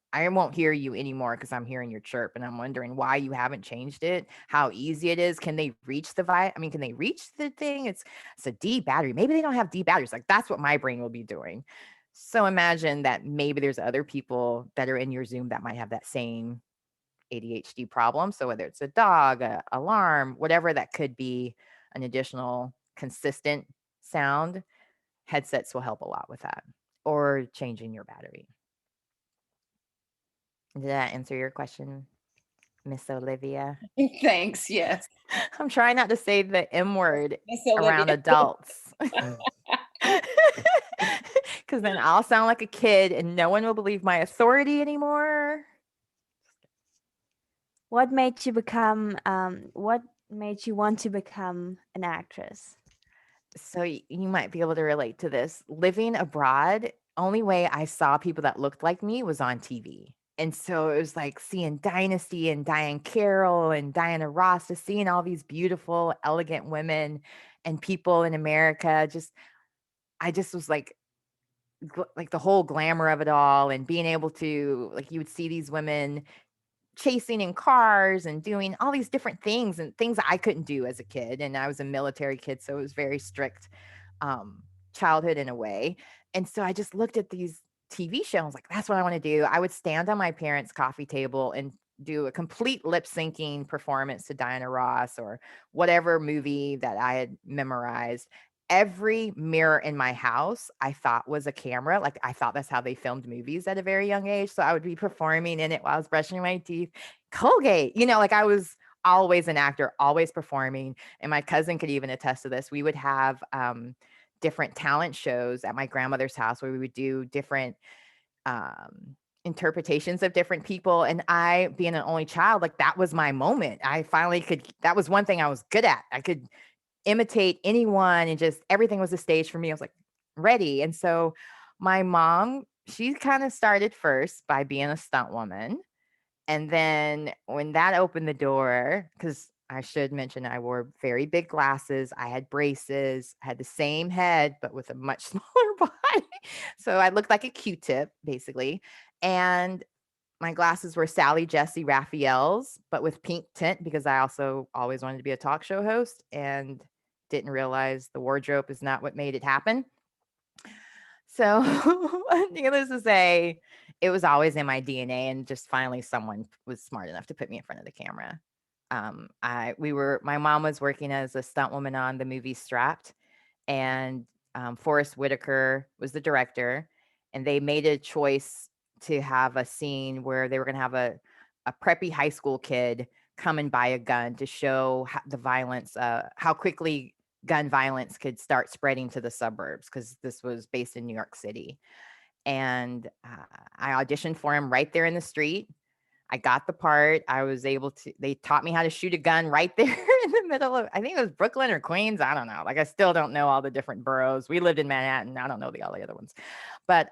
B: hear you anymore because I'm hearing your chirp, and I'm wondering why you haven't changed it, how easy it is. Can they reach can they reach the thing? It's a D battery. Maybe they don't have D batteries. Like that's what my brain will be doing. So imagine that maybe there's other people that are in your Zoom that might have that same ADHD problem. So whether it's a dog, a alarm, whatever that could be, an additional consistent sound, headsets will help a lot with that, or changing your battery. Did that answer your question, Miss Olivia?
E: Thanks. Yes.
B: I'm trying not to say the M word
E: Miss Olivia.
B: around adults. Because then I'll sound like a kid and no one will believe my authority anymore.
F: What made you want to become an actress?
B: So you might be able to relate to this. Living abroad, only way I saw people that looked like me was on TV. And so it was like seeing Dynasty and Diane Carroll and Diana Ross, just seeing all these beautiful, elegant women and people in America. I just was like the whole glamour of it all, and being able to, like, you would see these women chasing in cars and doing all these different things and things I couldn't do as a kid. And I was a military kid, so it was very strict childhood in a way. And so I just looked at these TV shows like, that's what I want to do. I would stand on my parents' coffee table and do a complete lip syncing performance to Diana Ross or whatever movie that I had memorized. Every mirror in my house I thought was a camera. Like I thought that's how they filmed movies at a very young age. So I would be performing in it while I was brushing my teeth. Colgate, like I was always an actor, always performing. And my cousin could even attest to this. We would have different talent shows at my grandmother's house where we would do different interpretations of different people. And I, being an only child, like that was my moment. I finally that was one thing I was good at. I could imitate anyone, and just everything was a stage for me. I was like ready. And so my mom, she kind of started first by being a stunt woman. And then when that opened the door, because I should mention I wore very big glasses, I had braces, I had the same head, but with a much smaller body. So I looked like a Q-tip, basically. And my glasses were Sally Jesse Raphael's, but with pink tint, because I also always wanted to be a talk show host and didn't realize the wardrobe is not what made it happen. So needless to say, it was always in my DNA, and just finally someone was smart enough to put me in front of the camera. My mom was working as a stunt woman on the movie Strapped, and Forrest Whitaker was the director, and they made a choice to have a scene where they were going to have a preppy high school kid come and buy a gun to show the violence, how quickly gun violence could start spreading to the suburbs, because this was based in New York City. And I auditioned for him right there in the street. I got the part. I was able to, they taught me how to shoot a gun right there in the middle of, I think it was Brooklyn or Queens. I don't know. Like, I still don't know all the different boroughs. We lived in Manhattan. I don't know all the other ones. But,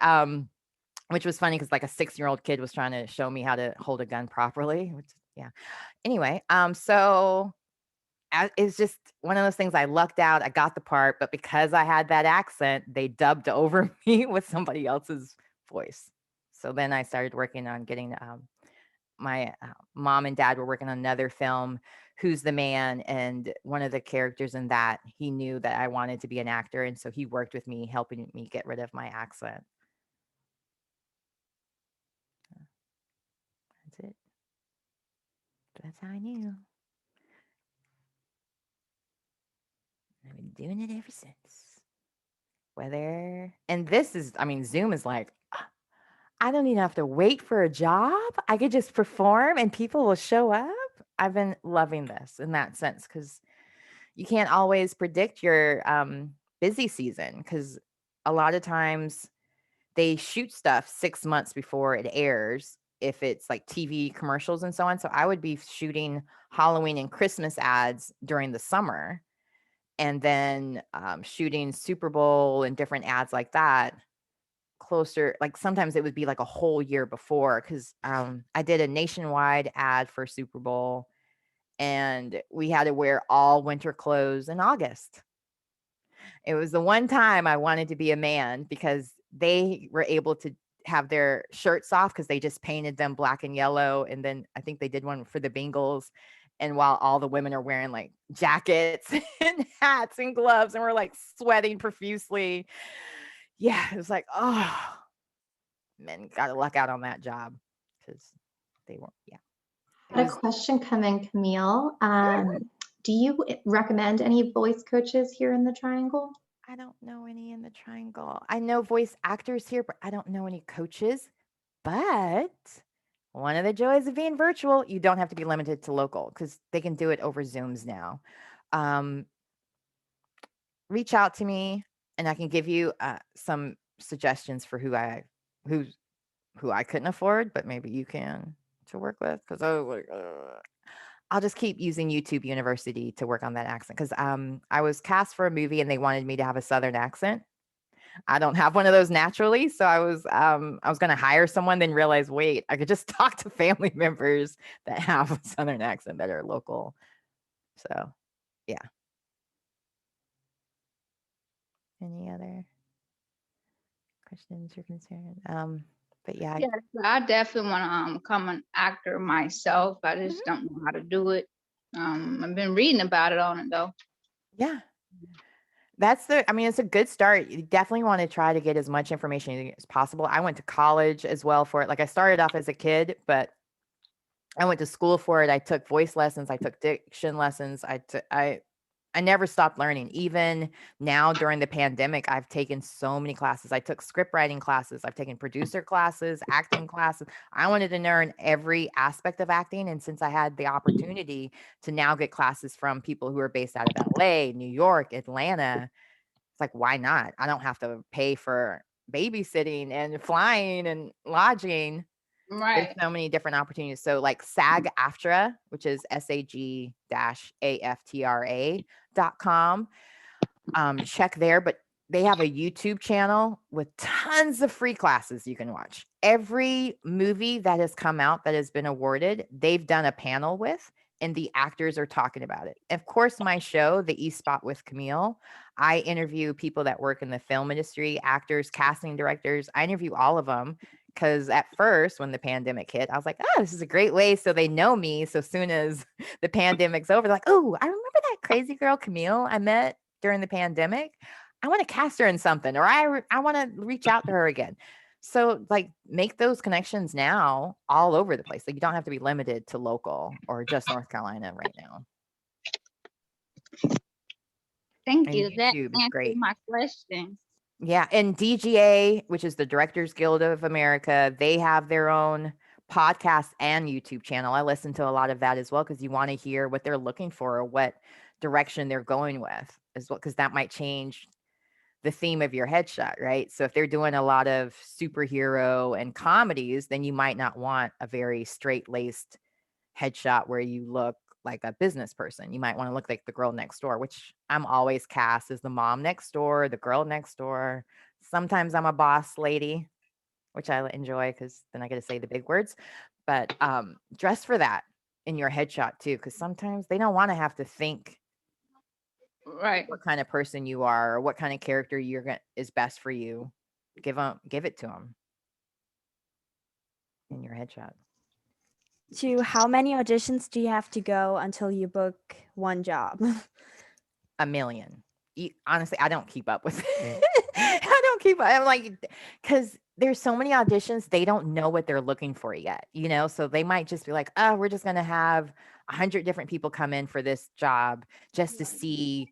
B: which was funny because like a 6-year-old kid was trying to show me how to hold a gun properly. Which, yeah. Anyway, so it's just one of those things. I lucked out. I got the part, but because I had that accent, they dubbed over me with somebody else's voice. So then I started working on getting, my mom and dad were working on another film, Who's the Man? And one of the characters in that, he knew that I wanted to be an actor. And so he worked with me, helping me get rid of my accent. That's it. That's how I knew. I've been doing it ever since. And this is, I mean, Zoom is like, I don't even have to wait for a job. I could just perform and people will show up. I've been loving this in that sense, because you can't always predict your busy season, because a lot of times they shoot stuff 6 months before it airs, if it's like TV commercials and so on. So I would be shooting Halloween and Christmas ads during the summer, and then shooting Super Bowl and different ads like that closer. Like sometimes it would be like a whole year before, because I did a nationwide ad for Super Bowl, and we had to wear all winter clothes in August. It was the one time I wanted to be a man, because they were able to have their shirts off because they just painted them black and yellow. And then I think they did one for the Bengals. And while all the women are wearing like jackets and hats and gloves, and we're like sweating profusely. Yeah, it was like, oh, men got to luck out on that job, because they weren't, yeah.
A: I had a question come in, Camille. Do you recommend any voice coaches here in the Triangle?
B: I don't know any in the Triangle. I know voice actors here, but I don't know any coaches. But one of the joys of being virtual, you don't have to be limited to local, because they can do it over Zooms now. Reach out to me and I can give you some suggestions for who I couldn't afford, but maybe you can, to work with. Because I'll just keep using YouTube University to work on that accent, because I was cast for a movie and they wanted me to have a Southern accent. I don't have one of those naturally, so I was going to hire someone, then realize, wait, I could just talk to family members that have a Southern accent that are local. So, yeah. Any other questions or concerns? But yeah.
C: Yeah, I definitely want to become an actor myself. I just don't know how to do it. I've been reading about it on it though.
B: Yeah. It's a good start. You definitely want to try to get as much information as possible. I went to college as well for it. Like, I started off as a kid, but I went to school for it. I took voice lessons. I took diction lessons. I never stopped learning. Even now during the pandemic, I've taken so many classes. I took script writing classes. I've taken producer classes, acting classes. I wanted to learn every aspect of acting. And since I had the opportunity to now get classes from people who are based out of LA, New York, Atlanta, it's like, why not? I don't have to pay for babysitting and flying and lodging.
C: Right.
B: There's so many different opportunities. So like SAG-AFTRA, which is SAG-AFTRA.com. Check there, but they have a YouTube channel with tons of free classes you can watch. Every movie that has come out that has been awarded, they've done a panel with, and the actors are talking about it. Of course, my show, The E Spot with Camille, I interview people that work in the film industry, actors, casting directors. I interview all of them. Because at first, when the pandemic hit, I was like, this is a great way so they know me. So soon as the pandemic's over, they're like, oh, I remember that crazy girl, Camille, I met during the pandemic. I want to cast her in something, or I want to reach out to her again. So like, make those connections now all over the place. Like, you don't have to be limited to local or just North Carolina right now.
C: Thank you. That
B: YouTube is
C: answered
B: great.
C: my question.
B: Yeah. And DGA, which is the Directors Guild of America, they have their own podcast and YouTube channel. I listen to a lot of that as well because you want to hear what they're looking for or what direction they're going with as well, because that might change the theme of your headshot, right? So if they're doing a lot of superhero and comedies, then you might not want a very straight-laced headshot where you look like a business person. You might want to look like the girl next door, which I'm always cast as the mom next door, the girl next door. Sometimes I'm a boss lady, which I enjoy because then I get to say the big words. But dress for that in your headshot too, because sometimes they don't want to have to think
C: Right.
B: what kind of person you are or what kind of character is best for you. Give it to them in your headshot.
F: To how many auditions do you have to go until you book one job?
B: A million. Honestly, I don't keep up with it. I don't keep up. I'm like, because there's so many auditions, they don't know what they're looking for yet, you know? So they might just be like, oh, we're just going to have 100 different people come in for this job just to see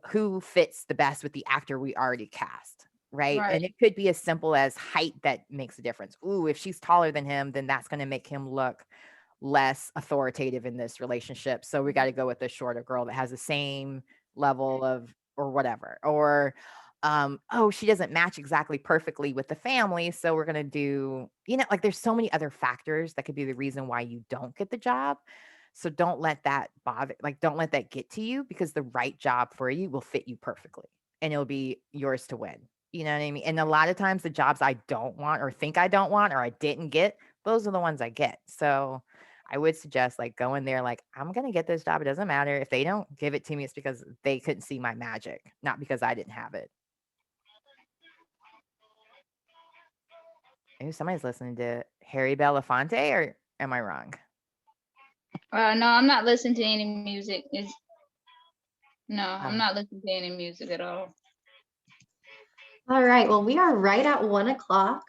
B: who fits the best with the actor we already cast. Right?
C: Right.
B: And it could be as simple as height that makes a difference. Ooh, if she's taller than him, then that's going to make him look less authoritative in this relationship. So we got to go with the shorter girl that has the same level of or whatever. Or oh, she doesn't match exactly perfectly with the family, so we're going to do, you know, like there's so many other factors that could be the reason why you don't get the job. So don't let that don't let that get to you, because the right job for you will fit you perfectly and it'll be yours to win. You know what I mean? And a lot of times the jobs I don't want or think I don't want or I didn't get, those are the ones I get. So I would suggest like go in there like, I'm going to get this job. It doesn't matter. If they don't give it to me, it's because they couldn't see my magic, not because I didn't have it. Maybe somebody's listening to Harry Belafonte, or am I wrong?
C: No, I'm not listening to any music. I'm
B: Oh.
C: not listening to any music at all.
A: All right, well, we are right at 1 o'clock.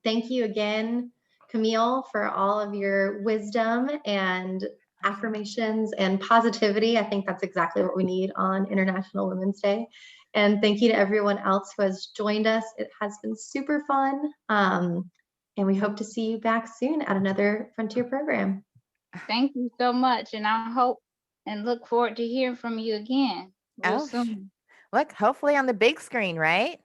A: Thank you again, Camille, for all of your wisdom and affirmations and positivity. I think that's exactly what we need on International Women's Day. And thank you to everyone else who has joined us. It has been super fun. And we hope to see you back soon at another Frontier program.
C: Thank you so much. And I hope and look forward to hearing from you again real soon.
B: Look, hopefully on the big screen, right?